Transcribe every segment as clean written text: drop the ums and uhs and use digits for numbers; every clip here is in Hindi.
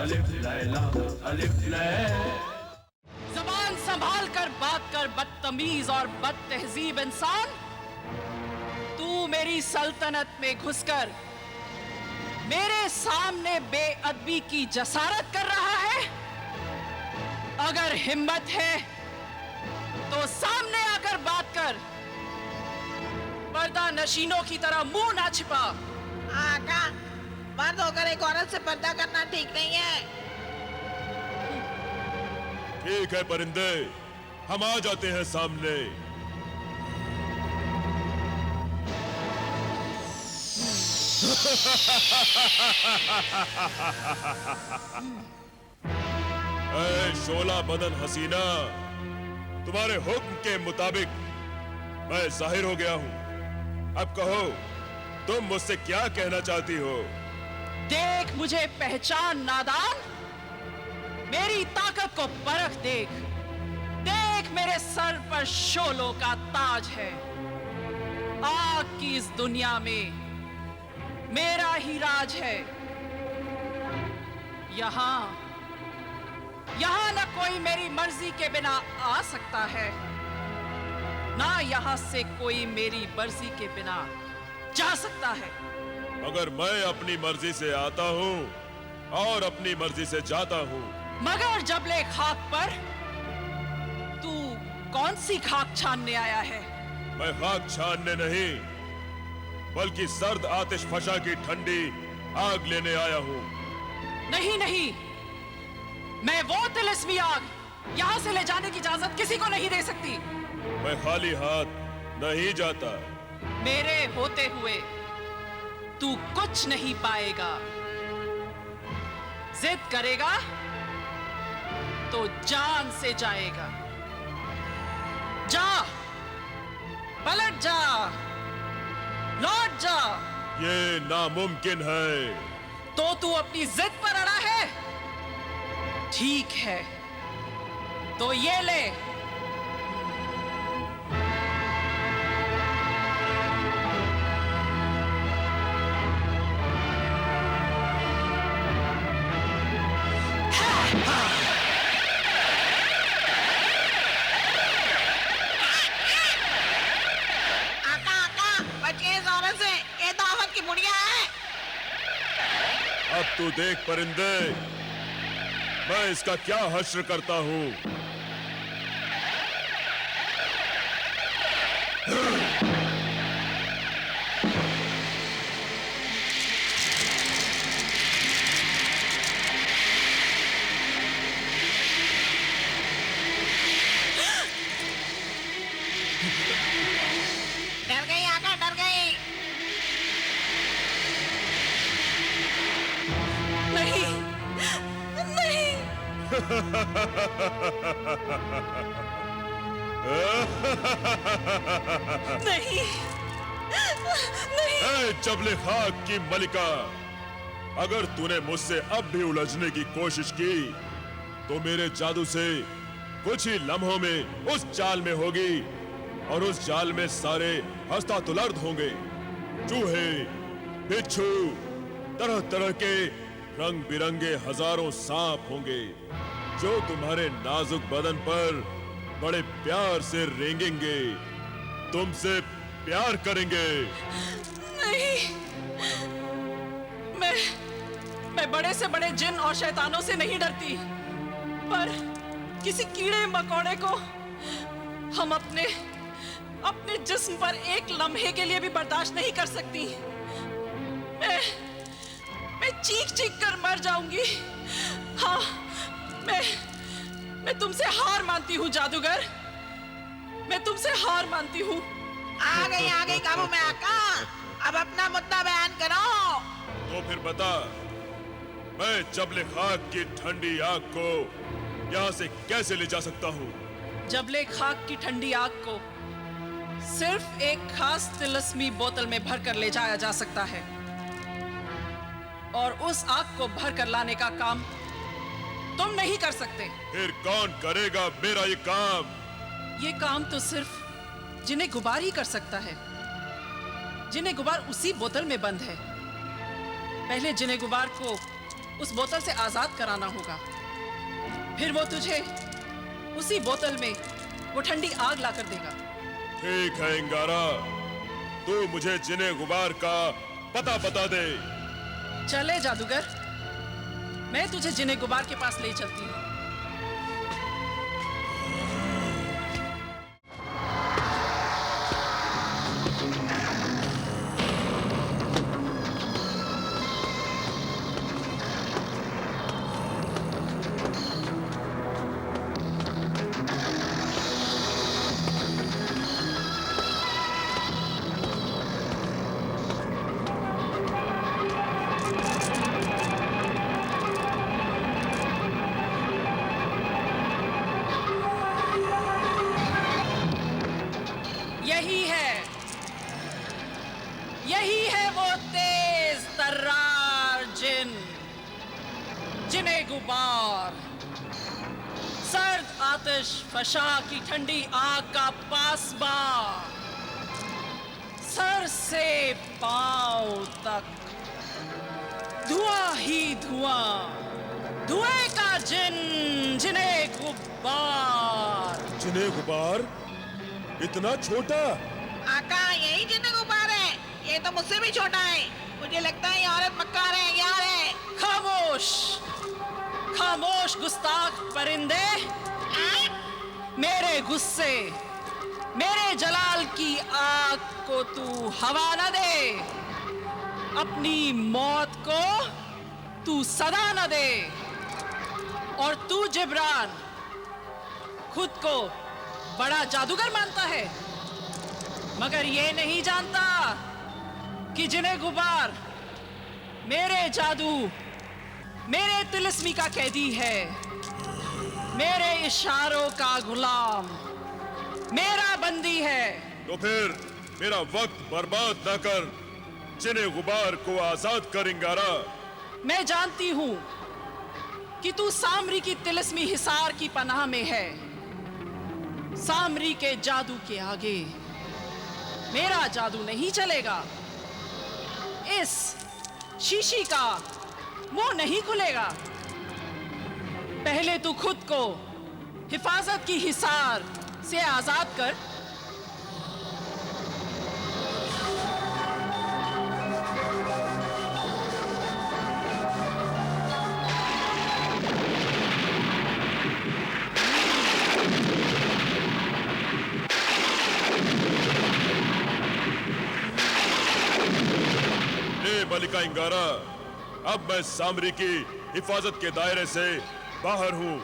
अलिफ लैला अलिफ लैला। ज़बान संभाल कर बात कर बदतमीज और बदतहजीब इंसान। तू मेरी सल्तनत में घुसकर मेरे सामने बेअदबी की जसारत कर रहा है। अगर हिम्मत है तो सामने आकर बात कर, पर्दा नशीनों की तरह मुंह ना छिपा। आका, मर्द होकर एक औरत से पर्दा करना ठीक नहीं है। ठीक है परिंदे, हम आ जाते हैं सामने। ऐ शोला बदन हसीना, तुम्हारे हुक्म के मुताबिक मैं जाहिर हो गया हूं। अब कहो, तुम मुझसे क्या कहना चाहती हो? देख मुझे पहचान नादान, मेरी ताकत को परख देख। देख मेरे सर पर शोलों का ताज है। आग की इस दुनिया में मेरा ही राज है। यहाँ न कोई मेरी मर्जी के बिना आ सकता है, ना यहाँ से कोई मेरी मर्जी के बिना जा सकता है। मगर मैं अपनी मर्जी से आता हूँ और अपनी मर्जी से जाता हूँ। मगर जबले खाक पर तू कौन सी खाक छानने आया है? मैं खाक छानने नहीं, बल्कि सर्द आतिश फशा की ठंडी आग लेने आया हूँ। नहीं नहीं, मैं वो तिलिस्मी आग यहाँ से ले जाने की इजाजत किसी को नहीं दे सकती। मैं खाली हाथ नहीं जाता। मेरे होते हुए तू कुछ नहीं पाएगा। जिद करेगा तो जान से जाएगा। जा, पलट जा, लौट जा। ये नामुमकिन है। तो तू अपनी जिद पर अड़ा है? ठीक है, तो ये ले। अब तू देख परिंदे, मैं इसका क्या हश्र करता हूँ। डर गई आका, डर गई। नहीं नहीं। नहीं नहीं। ऐ जबले खाक की मलिका, अगर तूने मुझसे अब भी उलझने की कोशिश की तो मेरे जादू से कुछ ही लम्हों में उस जाल में होगी, और उस जाल में सारे हस्तातुलर्द होंगे। चूहे, बिच्छू, तरह तरह के रंग बिरंगे हजारों सांप होंगे जो तुम्हारे नाजुक बदन पर बड़े प्यार से रेंगेंगे, तुमसे प्यार करेंगे। नहीं, मैं बड़े से बड़े जिन और शैतानों से नहीं डरती, पर किसी कीड़े मकोड़े को हम अपने जिस्म पर एक लम्हे के लिए भी बर्दाश्त नहीं कर सकती। मैं चीख चीख कर मर जाऊंगी। हाँ, मैं तुमसे हार मानती हूँ जादूगर, मैं तुमसे हार मानती हूँ। आ गई काबू में आका। अब अपना मुद्दा बयान करो। तो फिर बता, मैं जबले खाक की ठंडी आग को यहाँ से कैसे ले जा सकता हूँ? जबले खाक की ठंडी आग को सिर्फ एक खास तिलिस्मी बोतल में भरकर ले जाया जा सकता है, और उस आग को भरकर लाने का काम तुम नहीं कर सकते। फिर कौन करेगा मेरा ये काम? ये काम तो सिर्फ जिन्हें गुबार ही कर सकता है। जिन्हें गुबार उसी बोतल में बंद है। पहले जिन्हें गुबार को उस बोतल से आजाद कराना होगा। फिर वो तुझे उसी बोतल में वो ठंडी आग ला कर देगा। ठीक है इंगारा, तू मुझे जिने गुबार का पता बता दे। चले जादूगर, मैं तुझे जिने गुबार के पास ले चलती हूँ। यही है वो तेज तर्रार जिने गुबार, सर्द आतिश फशा की ठंडी आग का पासबा, सर से पांव तक धुआं ही धुआं, धुएं का जिने गुबार। जिने गुबार? इतना छोटा? आका, यही जिन्ने गुबार है। ये तो मुझसे भी छोटा है। मुझे लगता है ये औरत मक्कार है, यार है। खामोश, खामोश गुस्ताख परिंदे। मेरे गुस्से, मेरे जलाल की आग को तू हवा न दे। अपनी मौत को तू सदा न दे। और तू जिब्रान खुद को बड़ा जादूगर मानता है, मगर ये नहीं जानता कि जिने गुबार मेरे जादू, मेरे तिलिस्मी का कैदी है, मेरे इशारों का गुलाम, मेरा बंदी है। तो फिर मेरा वक्त बर्बाद न कर, जिने गुबार को आजाद कर इंगारा। मैं जानती हूं कि तू सामरी की तिलिस्मी हिसार की पनाह में है। सामरी के जादू के आगे मेरा जादू नहीं चलेगा। इस शीशी का मुंह नहीं खुलेगा। पहले तू खुद को हिफाजत की हिसार से आजाद कर। मलिका इंगारा, अब मैं सामरी की हिफाजत के दायरे से बाहर हूँ।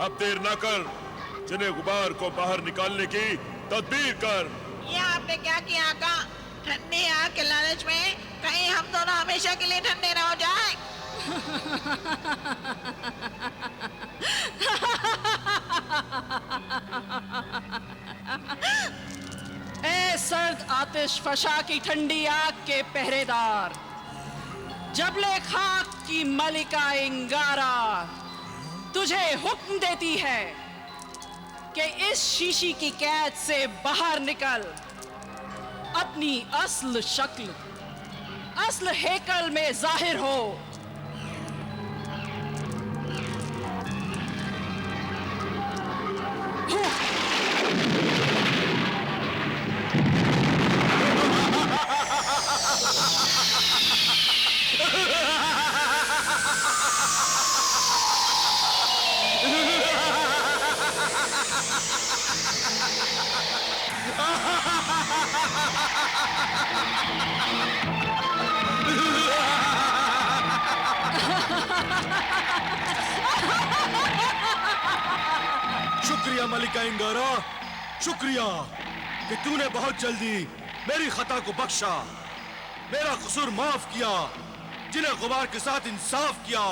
अब देर ना कर, जिन्हें गुबार को बाहर निकालने की तदबीर कर। ये आपने क्या किया आका? ठंडी आग के लालच में कहीं हम दोनों हमेशा के लिए ठंडे ना हो जाए। ए सर्द आतिश फशा की ठंडी आग के पहरेदार, जबले खाक की मलिका इंगारा तुझे हुक्म देती है कि इस शीशी की कैद से बाहर निकल, अपनी अस्ल शक्ल, अस्ल हेकल में जाहिर हो। शुक्रिया मलिका इंगारा, शुक्रिया कि तूने बहुत जल्दी मेरी खता को बख्शा, मेरा कसूर माफ किया, जिन्हें गुबार के साथ इंसाफ किया।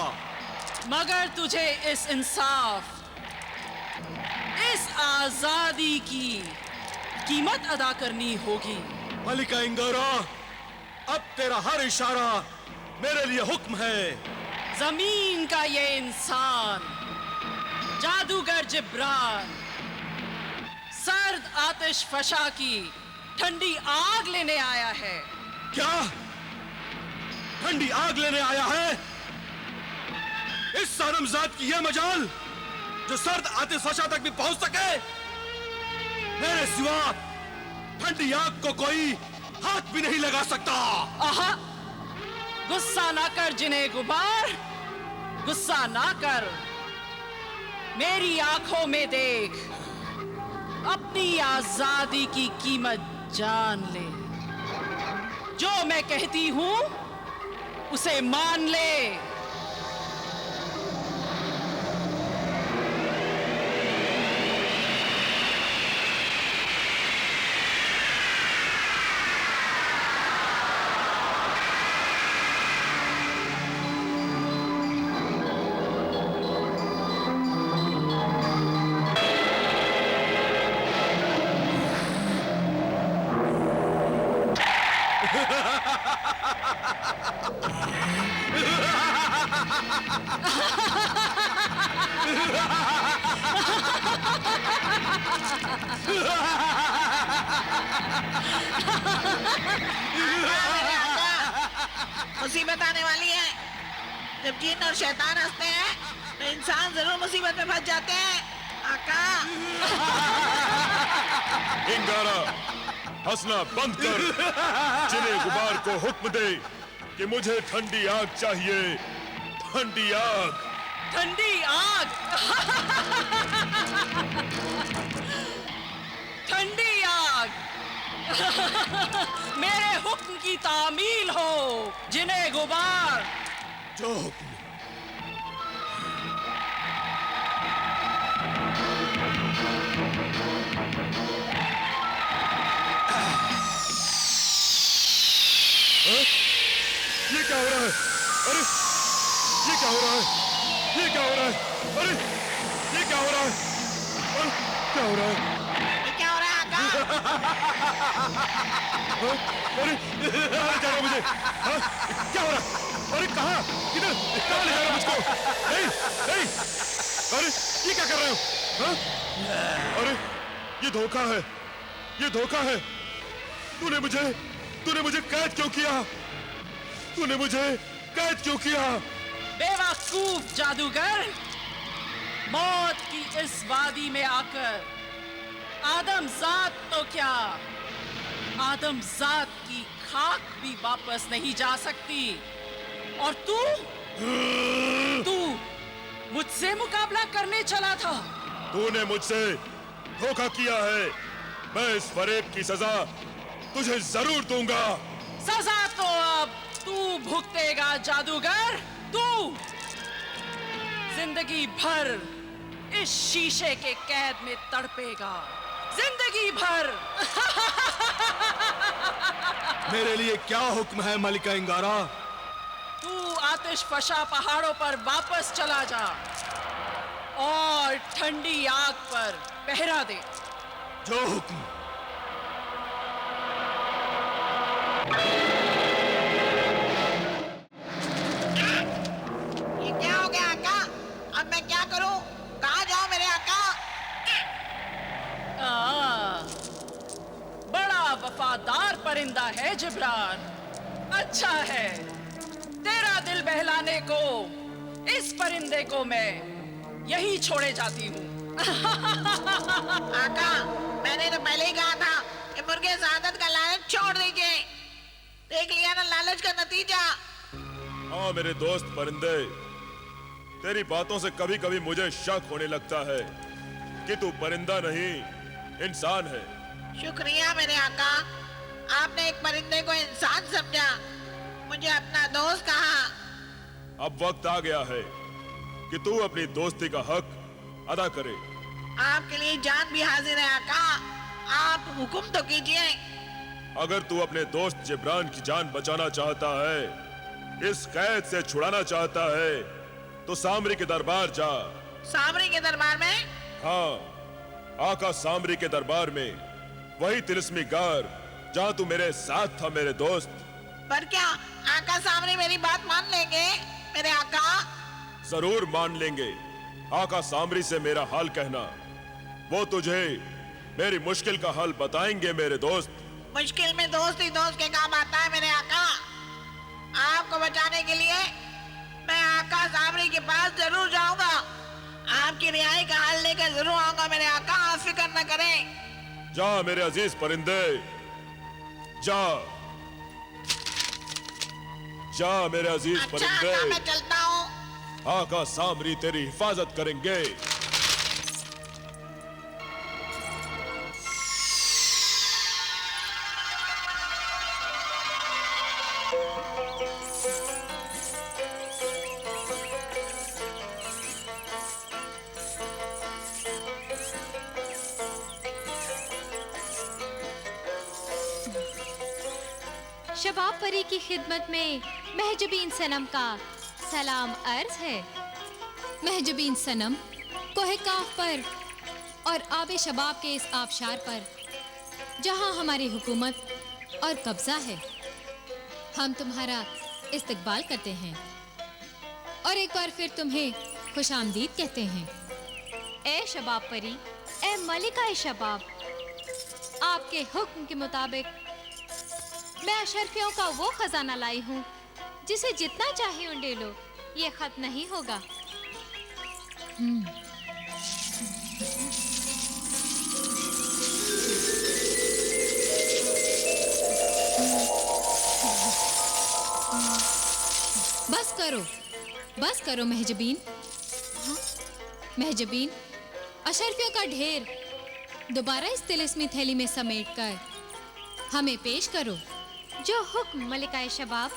मगर तुझे इस इंसाफ, इस आजादी की कीमत अदा करनी होगी। मलिका इंगारा, अब तेरा हर इशारा मेरे लिए हुक्म है। जमीन का ये इंसान, जादूगर जिब्रान, सर्द आतिश फशा की ठंडी आग लेने आया है। क्या? ठंडी आग लेने आया है? इस सारमजाद की यह मजाल जो सर्द आतिशफशा तक भी पहुंच सके। मेरे सिवा ठंडी आग को कोई हाथ भी नहीं लगा सकता। आहा, गुस्सा ना कर जिन्हें गुबार, गुस्सा ना कर। मेरी आंखों में देख, अपनी आजादी की कीमत जान ले। जो मैं कहती हूं उसे मान ले। मुसीबत आने वाली है। जब जिन और शैतान हंसते हैं तो इंसान जरूर मुसीबत में फंस जाते हैं। आका, इंगारा, हंसना बंद कर। जिन्हें गुबार को हुक्म दे कि मुझे ठंडी आग चाहिए, ठंडी आग। ठंडी आग। ठंडी आग। मेरे हुक्म की तामील हो जिन्हें गुबार। जो हुक्म। ये क्या हो रहा है? अरे ये क्या हो रहा है? ये क्या हो रहा है? अरे ये क्या हो रहा है? अरे क्या हो रहा है? ये क्या हो रहा है आका? अरे कहाँ ले जा रहा मुझे? हाँ? क्या हो रहा है? अरे कहाँ? किधर? कहाँ ले जा रहा मुझको? नहीं नहीं। अरे ये क्या कर रहे हो? हाँ? अरे ये धोखा है, ये धोखा है। तूने मुझे कैद क्यों किया? तूने मुझे कैद क्यों किया? बेवकूफ जादूगर, मौत की इस वादी में आकर आदमजात तो क्या, आदमजात की खाक भी वापस नहीं जा सकती। और तू मुझसे मुकाबला करने चला था। तूने मुझसे धोखा किया है। मैं इस फरेब की सजा तुझे जरूर दूंगा। सजा तो अब तू भुगतेगा जादूगर। तू जिंदगी भर इस शीशे के कैद में तड़पेगा, जिंदगी भर। मेरे लिए क्या हुक्म है मलिका इंगारा? तू आतिशफशा पहाड़ों पर वापस चला जा और ठंडी आग पर पहरा दे। जो हुक्म। ये क्या हो गया आका? अब मैं क्या करूं? कहाँ जाऊं मेरे आका? बड़ा वफादार परिंदा है जिब्रान। अच्छा है, तेरा दिल बहलाने को इस परिंदे को मैं यही छोड़े जाती हूँ। आका, मैंने तो पहले ही कहा था कि मुर्गे ज़्यादत का लालच छोड़ दीजिए। देख लिया ना लालच का नतीजा। हाँ मेरे दोस्त परिंदे, तेरी बातों से कभी कभी मुझे शक होने लगता है कि तू परिंदा नहीं इंसान है। शुक्रिया मेरे आका, आपने एक परिंदे को इंसान समझा, मुझे अपना दोस्त कहा। अब वक्त आ गया है कि तू अपनी दोस्ती का हक अदा करे। आपके लिए जान भी हाजिर है आका, आप हुक्म तो कीजिए। अगर तू अपने दोस्त जिब्रान की जान बचाना चाहता है, इस कैद से छुड़ाना चाहता है, तो सामरी के दरबार जा। सामरी के दरबार में? हाँ, आका सामरी के दरबार में, वही तिलिस्मी गार जहाँ तू मेरे साथ था मेरे दोस्त। पर क्या आका सामरी मेरी बात मान लेंगे मेरे आका? जरूर मान लेंगे। आका सामरी से मेरा हाल कहना, वो तुझे मेरी मुश्किल का हल बताएंगे मेरे दोस्त। मुश्किल में दोस्त ही दोस्त के काम आता है मेरे आका। आपको बचाने के लिए मैं आका आका साबरी के पास जरूर जाऊंगा। आपकी रिहाई का हाल लेकर जरूर आऊंगा मेरे आका, आप फिक्र न करें। जा मेरे अजीज परिंदे, जा जा मेरे अजीज अच्छा परिंदे। आका, मैं चलता हूँ। आका सामरी तेरी हिफाजत करेंगे। शबाब परी की खिदमत में महजबीन सनम का सलाम अर्ज है। महजबीन सनम कोहे काफ पर और आबे शबाब के इस आबशार पर जहां हमारी हुकूमत और कब्जा है, हम तुम्हारा इस्तकबाल करते हैं और एक बार फिर तुम्हें खुशामदीद कहते हैं। ए शबाब परी, ए मलिका शबाब, आपके हुक्म के मुताबिक मैं अशरफियों का वो खजाना लाई हूँ जिसे जितना चाहे उंडे लो, ये खत नहीं होगा। बस करो महजबीन। हाँ? महजबीन, अशरफियों का ढेर दोबारा इस तिलिस्मी थैली में समेटकर हमें पेश करो। जो हुक्म मलिका शबाब।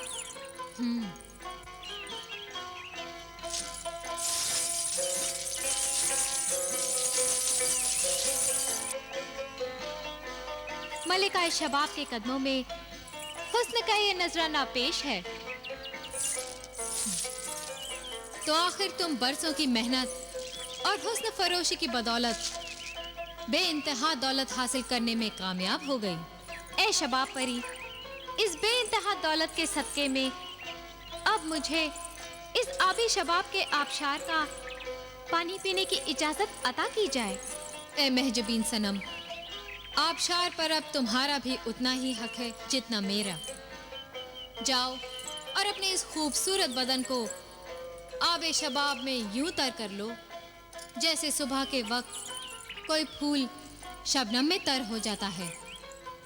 मलिका शबाब के कदमों में हुस्न का ये नजराना पेश है। तो आखिर तुम बरसों की मेहनत और हुस्न फरोशी की बदौलत बेइंतहा दौलत हासिल करने में कामयाब हो गई। ए शबाब परी, इस बेइंतहा दौलत के सदके में अब मुझे इस आबी शबाब के आबशार का पानी पीने की इजाजत अता की जाए। ए महजबीन सनम, आबशार पर अब तुम्हारा भी उतना ही हक है जितना मेरा। जाओ और अपने इस खूबसूरत बदन को आबे शबाब में यूं तर कर लो जैसे सुबह के वक्त कोई फूल शबनम में तर हो जाता है,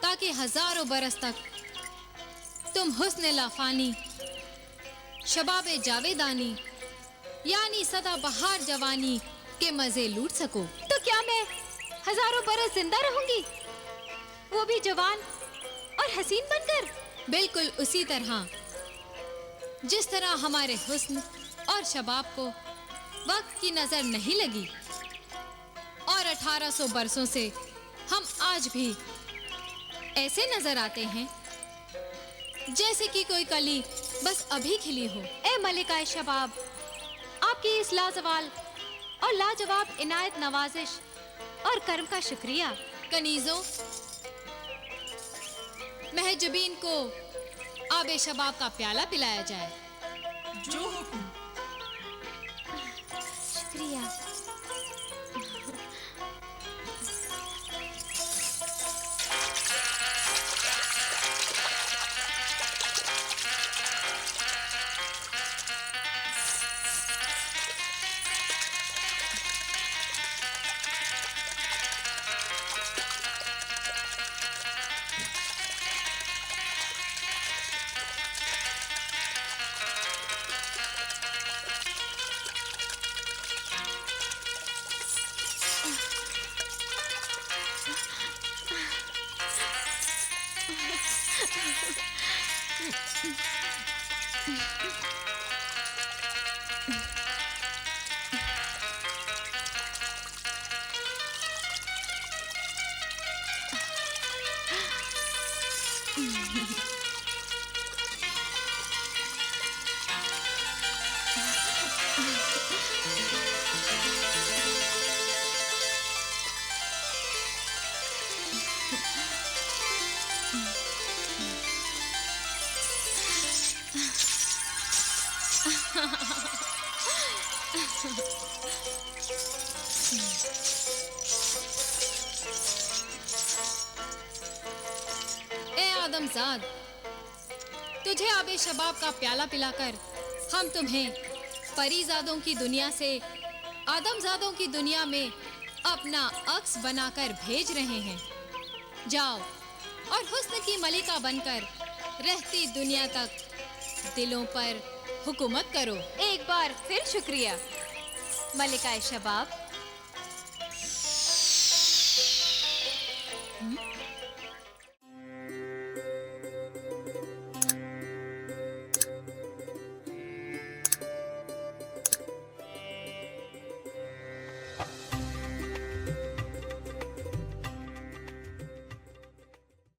ताकि हजारों बरस तक तुम हुस्न लाफानी, शबाबे जावेदानी यानी सदा बहार जवानी के मजे लूट सको। तो क्या मैं हजारों बरस जिंदा रहूंगी, वो भी जवान और हसीन बनकर? बिल्कुल उसी तरह जिस तरह हमारे हुस्न और शबाब को वक्त की नजर नहीं लगी और 1800 बरसों से हम आज भी ऐसे नजर आते हैं जैसे कि कोई कली बस अभी खिली हो। ए मलिका शबाब, आपकी इस लाजवाल और लाजवाब इनायत नवाजिश और कर्म का शुक्रिया। कनीजों, महजबीन को आबे शबाब का प्याला पिलाया जाए। जो हुक्म। शुक्रिया। आदमजाद, तुझे आबे शबाब का प्याला पिलाकर हम तुम्हें परीजादों की दुनिया से आदमजादों की दुनिया में अपना अक्स बनाकर भेज रहे हैं। जाओ और हुस्न की मलिका बनकर रहती दुनिया तक दिलों पर हुकूमत करो। एक बार फिर शुक्रिया मलिका शबाब।